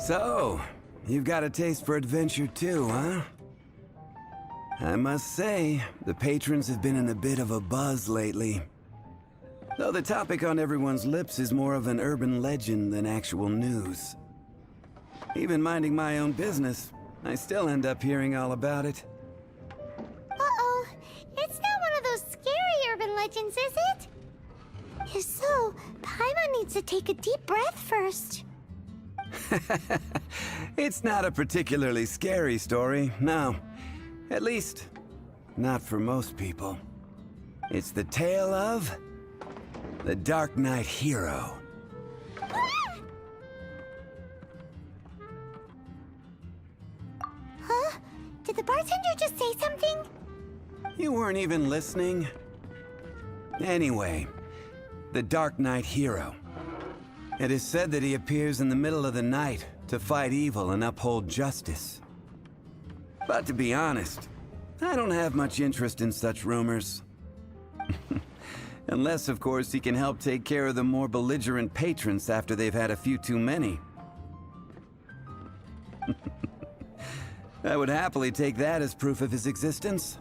So, you've got a taste for adventure too, huh? I must say, the patrons have been in a bit of a buzz lately. Though the topic on everyone's lips is more of an urban legend than actual news. Even minding my own business, I still end up hearing all about it. Uh-oh. It's not one of those scary urban legends, is it? If so, Paimon needs to take a deep breath first. It's not a particularly scary story, no. At least, not for most people. It's the tale of the Darknight hero. Huh? Did the bartender just say something? You weren't even listening. Anyway, the Darknight hero. It is said that he appears in the middle of the night to fight evil and uphold justice. But to be honest, I don't have much interest in such rumors. Unless, of course, he can help take care of the more belligerent patrons after they've had a few too many. I would happily take that as proof of his existence.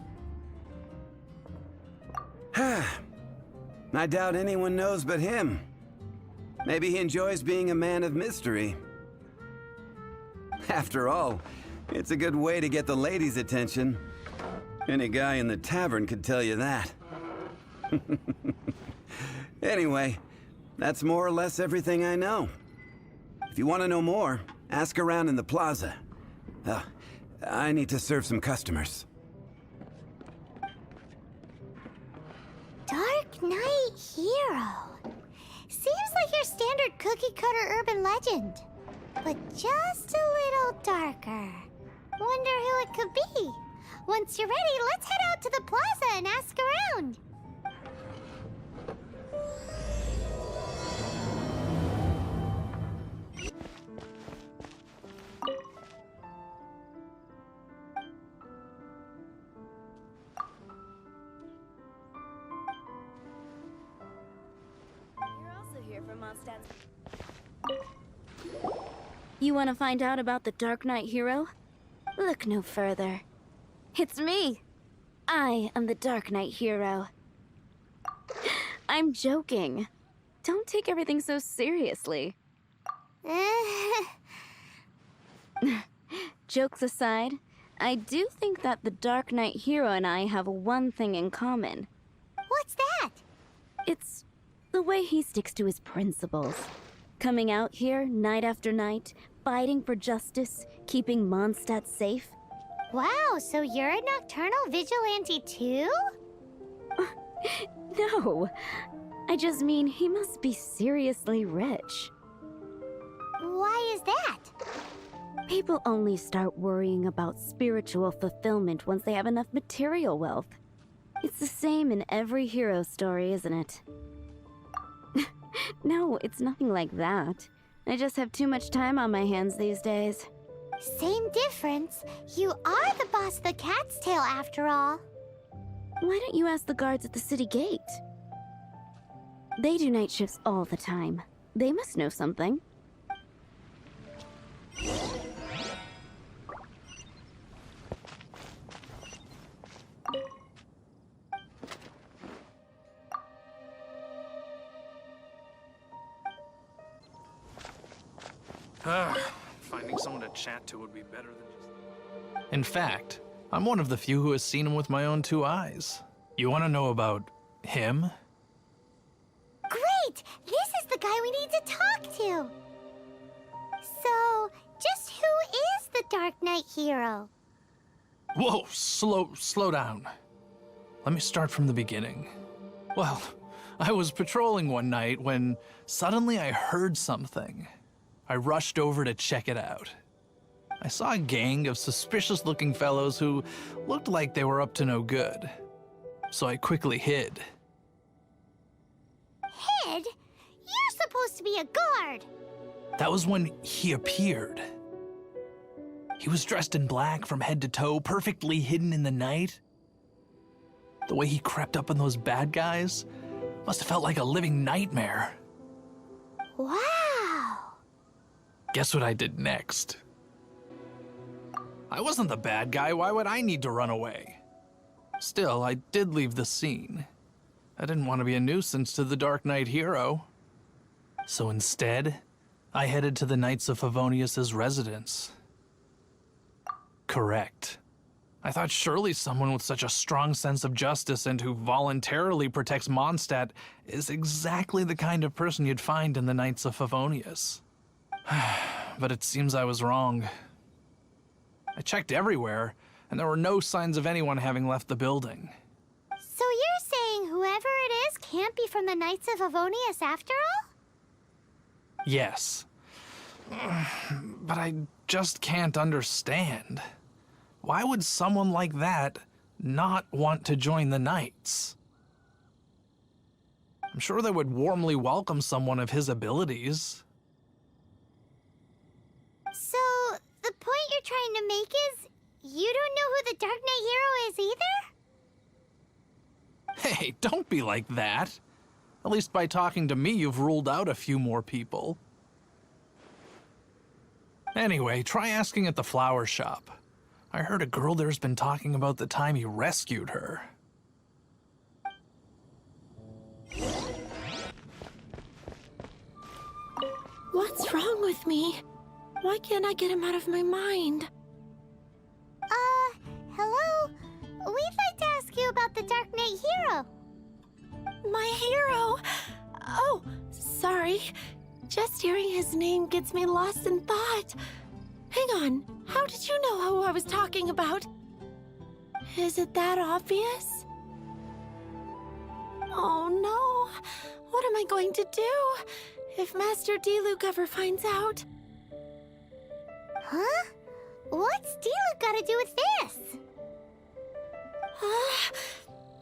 I doubt anyone knows but him. Maybe he enjoys being a man of mystery. After all, it's a good way to get the ladies' attention. Any guy in the tavern could tell you that. Anyway, that's more or less everything I know. If you want to know more, ask around in the plaza. I need to serve some customers. Darknight hero. Seems like your standard cookie-cutter urban legend, but just a little darker. Wonder who it could be. Once you're ready, let's head out to the plaza and ask around. You want to find out about the Darknight hero? Look no further. It's me! I am the Darknight hero. I'm joking. Don't take everything so seriously. Jokes aside, I do think that the Darknight hero and I have one thing in common. What's that? It's the way he sticks to his principles. Coming out here night after night, fighting for justice, keeping Mondstadt safe. Wow, so you're a nocturnal vigilante too? No, I just mean he must be seriously rich. Why is that? People only start worrying about spiritual fulfillment once they have enough material wealth. It's the same in every hero story, isn't it? No, it's nothing like that. I just have too much time on my hands these days. Same difference. You are the boss of the Cat's Tail after all. Why don't you ask the guards at the city gate? They do night shifts all the time. They must know something. Finding someone to chat to would be better than just... In fact, I'm one of the few who has seen him with my own two eyes. You want to know about him? Great! This is the guy we need to talk to! So, just who is the Darknight hero? Whoa, slow down. Let me start from the beginning. Well, I was patrolling one night when suddenly I heard something. I rushed over to check it out. I saw a gang of suspicious-looking fellows who looked like they were up to no good. So I quickly hid. Hid? You're supposed to be a guard! That was when he appeared. He was dressed in black from head to toe, perfectly hidden in the night. The way he crept up on those bad guys must have felt like a living nightmare. Wow! Guess what I did next? I wasn't the bad guy. Why would I need to run away? Still, I did leave the scene. I didn't want to be a nuisance to the Darknight hero. So instead, I headed to the Knights of Favonius' residence. Correct. I thought surely someone with such a strong sense of justice and who voluntarily protects Mondstadt is exactly the kind of person you'd find in the Knights of Favonius. But it seems I was wrong. I checked everywhere, and there were no signs of anyone having left the building. So you're saying whoever it is can't be from the Knights of Favonius after all? Yes. But I just can't understand. Why would someone like that not want to join the Knights? I'm sure they would warmly welcome someone of his abilities. So, the point you're trying to make is you don't know who the Dark Knight hero is either? Hey, don't be like that. At least by talking to me, you've ruled out a few more people. Anyway, try asking at the flower shop. I heard a girl there's been talking about the time he rescued her. What's wrong with me? Why can't I get him out of my mind? Hello? We'd like to ask you about the Dark Knight hero. My hero! Oh, sorry. Just hearing his name gets me lost in thought. Hang on, how did you know who I was talking about? Is it that obvious? Oh no, what am I going to do if Master Diluc ever finds out? Huh? What's Diluc got to do with this?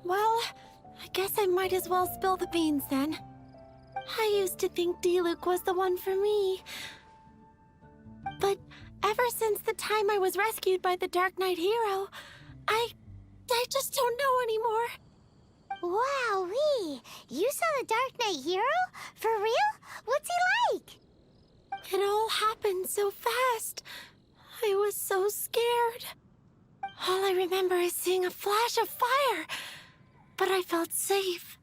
Well, I guess I might as well spill the beans then. I used to think Diluc was the one for me. But ever since the time I was rescued by the Dark Knight hero, I just don't know anymore. Wowee! You saw the Dark Knight hero? For real? What's he like? It all happened so fast. I was so scared. All I remember is seeing a flash of fire, but I felt safe.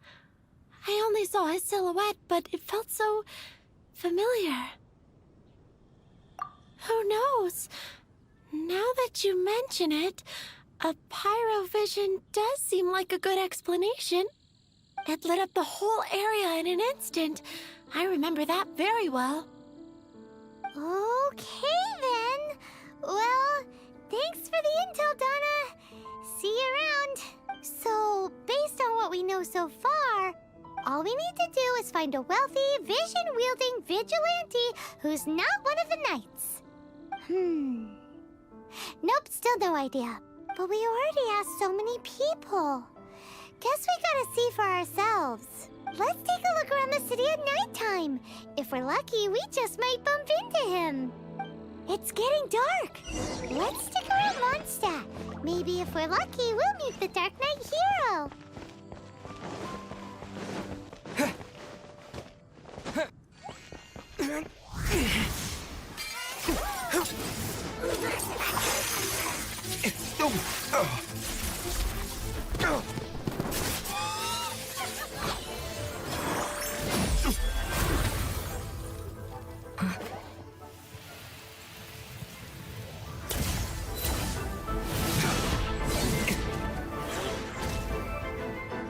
I only saw his silhouette, but it felt so familiar. Who knows? Now that you mention it, a pyrovision does seem like a good explanation. It lit up the whole area in an instant. I remember that very well. Okay then. Well, thanks for the intel, Donna. See you around. So, based on what we know so far, all we need to do is find a wealthy, vision-wielding vigilante who's not one of the knights. Nope, still no idea. But we already asked so many people. Guess we gotta see for ourselves. Let's take a look around the city at nighttime. If we're lucky, we just might bump into him. It's getting dark. Let's stick around Mondstadt. Maybe if we're lucky, we'll meet the Dark Knight hero.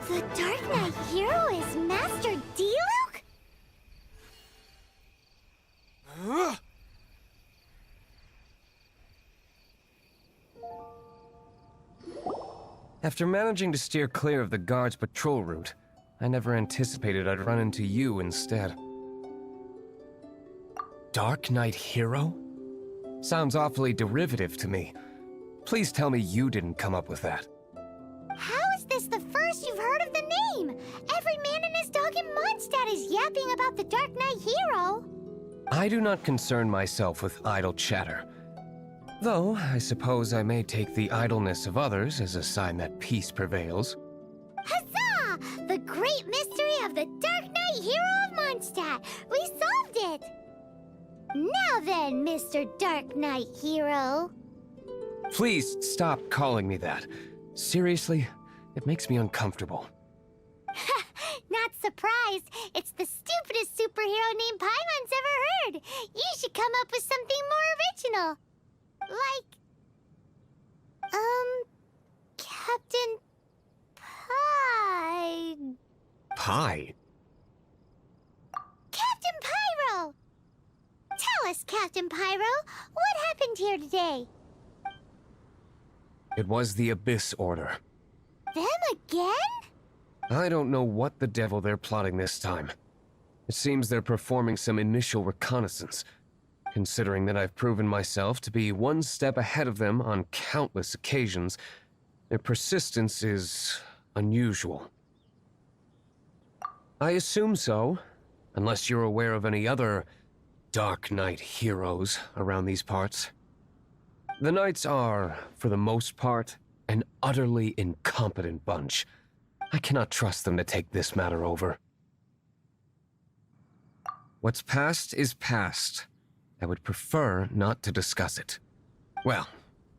The Dark Knight hero is Master Diluc? After managing to steer clear of the guards' patrol route, I never anticipated I'd run into you instead. Dark Knight hero? Sounds awfully derivative to me. Please tell me you didn't come up with that. How is this the first you've heard of the name? Every man and his dog in Mondstadt is yapping about the Dark Knight hero. I do not concern myself with idle chatter. Though, I suppose I may take the idleness of others as a sign that peace prevails. Huzzah! The great mystery of the Dark Knight hero of Mondstadt! We solved it! Now then, Mr. Darknight hero. Please stop calling me that. Seriously, it makes me uncomfortable. Not surprised. It's the stupidest superhero name Paimon's ever heard. You should come up with something more original. Like, Captain Pie. Pie? Captain Pyro! Tell us, Captain Pyro, what happened here today? It was the Abyss Order. Them again? I don't know what the devil they're plotting this time. It seems they're performing some initial reconnaissance. Considering that I've proven myself to be one step ahead of them on countless occasions, their persistence is unusual. I assume so, unless you're aware of any other Darknight heroes around these parts. The Knights are, for the most part, an utterly incompetent bunch. I cannot trust them to take this matter over. What's past is past. I would prefer not to discuss it. Well,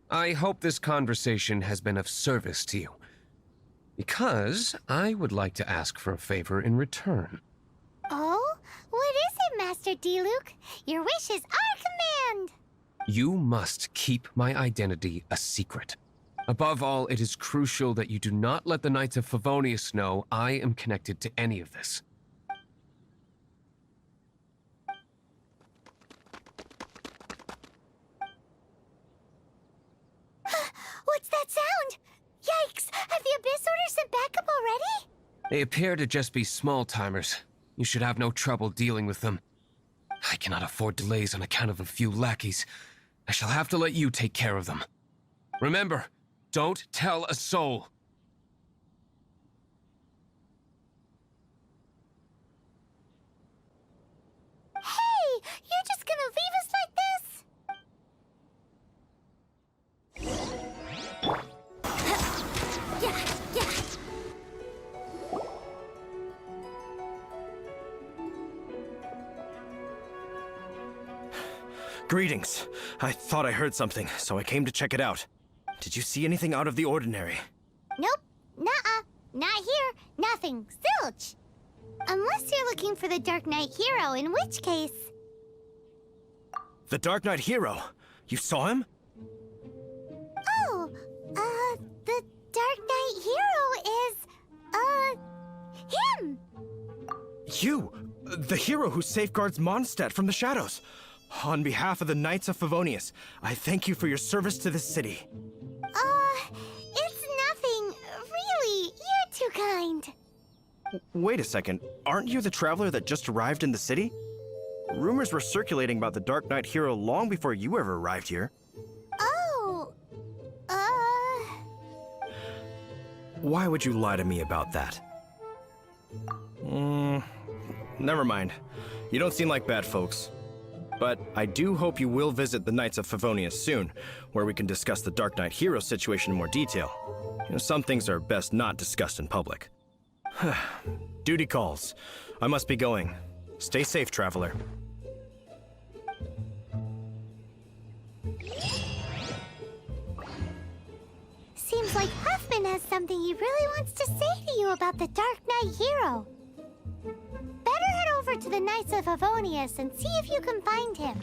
I hope this conversation has been of service to you. Because I would like to ask for a favor in return. Oh? What is it, Master D-Luke? Your wish is our command! You must keep my identity a secret. Above all, it is crucial that you do not let the Knights of Favonius know I am connected to any of this. What's that sound? Yikes! Have the Abyss Order sent backup already? They appear to just be small-timers. You should have no trouble dealing with them. I cannot afford delays on account of a few lackeys. I shall have to let you take care of them. Remember, don't tell a soul. Hey! You're just gonna leave us like this? Greetings. I thought I heard something, so I came to check it out. Did you see anything out of the ordinary? Nope. Nuh-uh. Not here. Nothing. Zilch. Unless you're looking for the Darknight hero, in which case... The Darknight hero? You saw him? Oh, the Darknight hero is, him! You! The hero who safeguards Mondstadt from the shadows. On behalf of the Knights of Favonius, I thank you for your service to this city. It's nothing. Really, you're too kind. Wait a second. Aren't you the traveler that just arrived in the city? Rumors were circulating about the Darknight hero long before you ever arrived here. Oh, Why would you lie to me about that? Never mind. You don't seem like bad folks. But I do hope you will visit the Knights of Favonius soon, where we can discuss the Darknight hero situation in more detail. You know, some things are best not discussed in public. Duty calls. I must be going. Stay safe, traveler. seems like Huffman has something he really wants to say to you about the Darknight hero. Better head over to the Knights of Favonius and see if you can find him.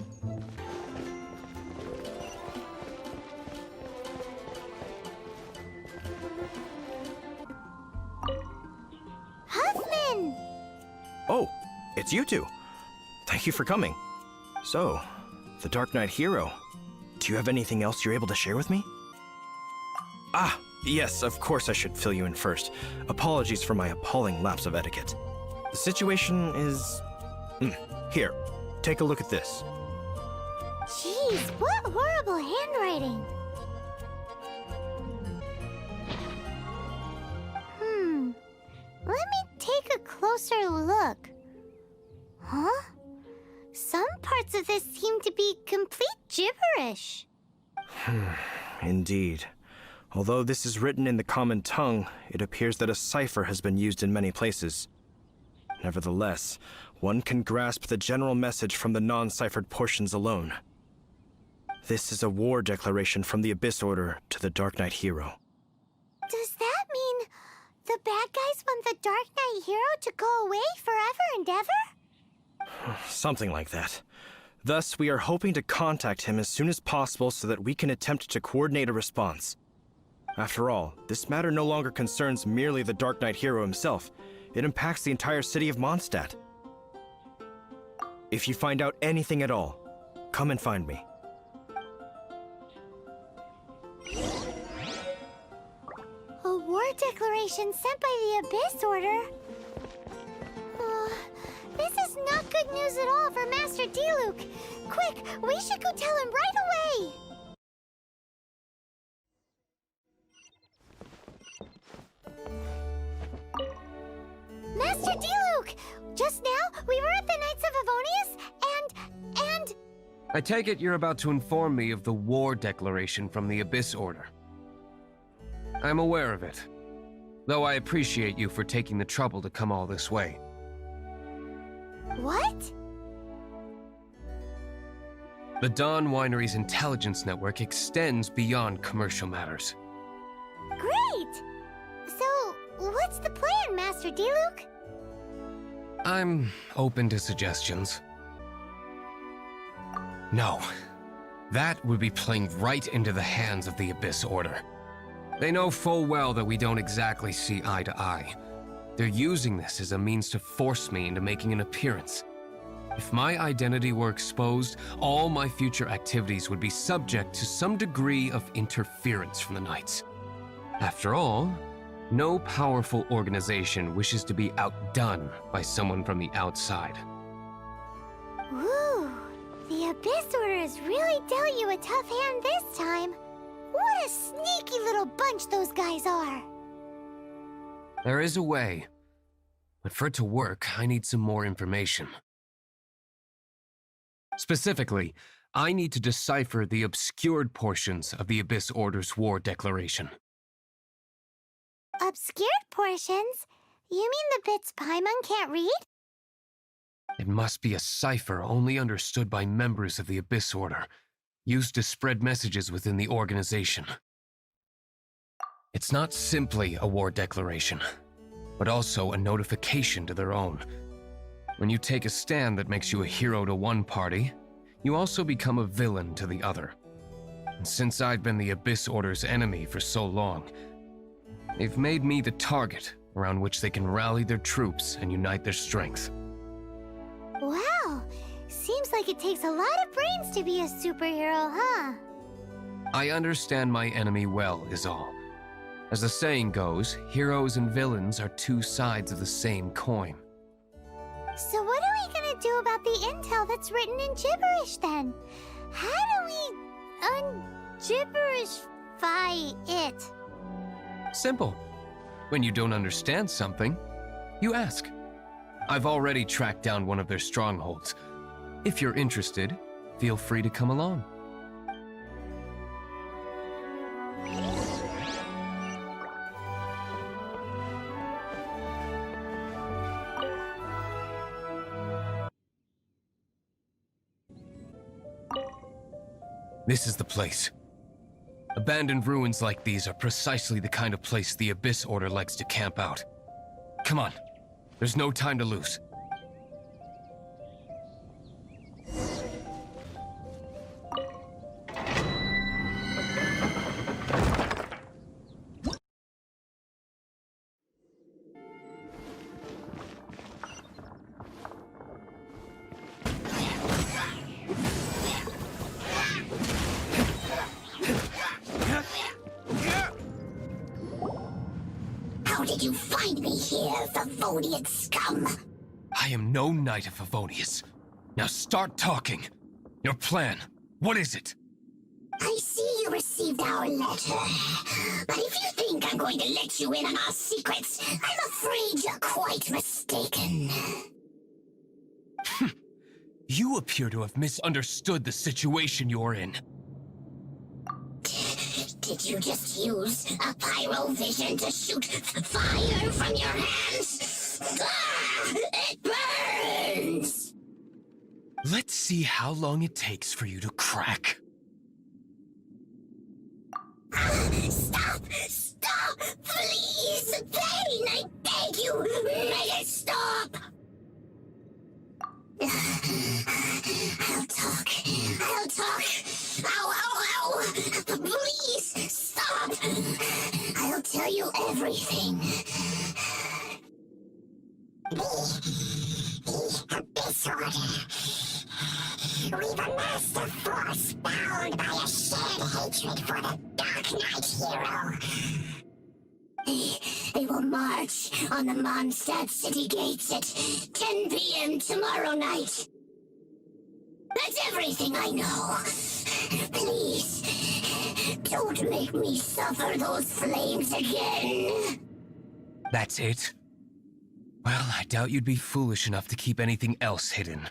Huffman! Oh, it's you two. Thank you for coming. So, the Darknight hero. Do you have anything else you're able to share with me? Ah, yes, of course I should fill you in first. Apologies for my appalling lapse of etiquette. The situation is... Here, take a look at this. Jeez, what horrible handwriting. Let me take a closer look. Huh? Some parts of this seem to be complete gibberish. Indeed. Although this is written in the common tongue, it appears that a cipher has been used in many places. Nevertheless, one can grasp the general message from the non-ciphered portions alone. This is a war declaration from the Abyss Order to the Darknight hero. Does that mean the bad guys want the Darknight hero to go away forever and ever? Something like that. Thus, we are hoping to contact him as soon as possible so that we can attempt to coordinate a response. After all, this matter no longer concerns merely the Darknight hero himself. It impacts the entire city of Mondstadt. If you find out anything at all, come and find me. A war declaration sent by the Abyss Order? This is not good news at all for Master Diluc. Quick, we should go tell him right away! Master Diluc! Just now, we were at the Knights of Avonius, and... I take it you're about to inform me of the war declaration from the Abyss Order. I'm aware of it, though I appreciate you for taking the trouble to come all this way. What? The Dawn Winery's intelligence network extends beyond commercial matters. Great! So, what's the plan, Master Diluc? I'm open to suggestions. No. That would be playing right into the hands of the Abyss Order. They know full well that we don't exactly see eye to eye. They're using this as a means to force me into making an appearance. If my identity were exposed, all my future activities would be subject to some degree of interference from the Knights. After all, no powerful organization wishes to be outdone by someone from the outside. Woo! The Abyss Order has really dealt you a tough hand this time. What a sneaky little bunch those guys are! There is a way, but for it to work, I need some more information. Specifically, I need to decipher the obscured portions of the Abyss Order's war declaration. Obscured portions? You mean the bits Paimon can't read? It must be a cipher only understood by members of the Abyss Order, used to spread messages within the organization. It's not simply a war declaration, but also a notification to their own. When you take a stand that makes you a hero to one party, you also become a villain to the other. And since I've been the Abyss Order's enemy for so long, they've made me the target around which they can rally their troops and unite their strength. Wow! Seems like it takes a lot of brains to be a superhero, huh? I understand my enemy well, is all. As the saying goes, heroes and villains are two sides of the same coin. So what are we gonna do about the intel that's written in gibberish, then? How do we un-gibberishify it? Simple. When you don't understand something, you ask. I've already tracked down one of their strongholds. If you're interested, feel free to come along. This is the place. Abandoned ruins like these are precisely the kind of place the Abyss Order likes to camp out. Come on, there's no time to lose. How did you find me here, Favonian scum? I am no Knight of Favonius. Now start talking. Your plan, what is it? I see you received our letter. But if you think I'm going to let you in on our secrets, I'm afraid you're quite mistaken. You appear to have misunderstood the situation you're in. Did you just use a pyrovision to shoot fire from your hands? Ah, it Let's see how long it takes for you to crack. Stop! Stop! Please! Pain! I beg you! Make it stop! I'll talk. I'll talk. Ow, ow, ow! Please, stop! I'll tell you everything. The Abyss Order. We've amassed a force bound by a shared hatred for the Darknight hero. They will march on the Mondstadt city gates at 10 p.m. tomorrow night. That's everything I know. Please, don't make me suffer those flames again. That's it? Well, I doubt you'd be foolish enough to keep anything else hidden.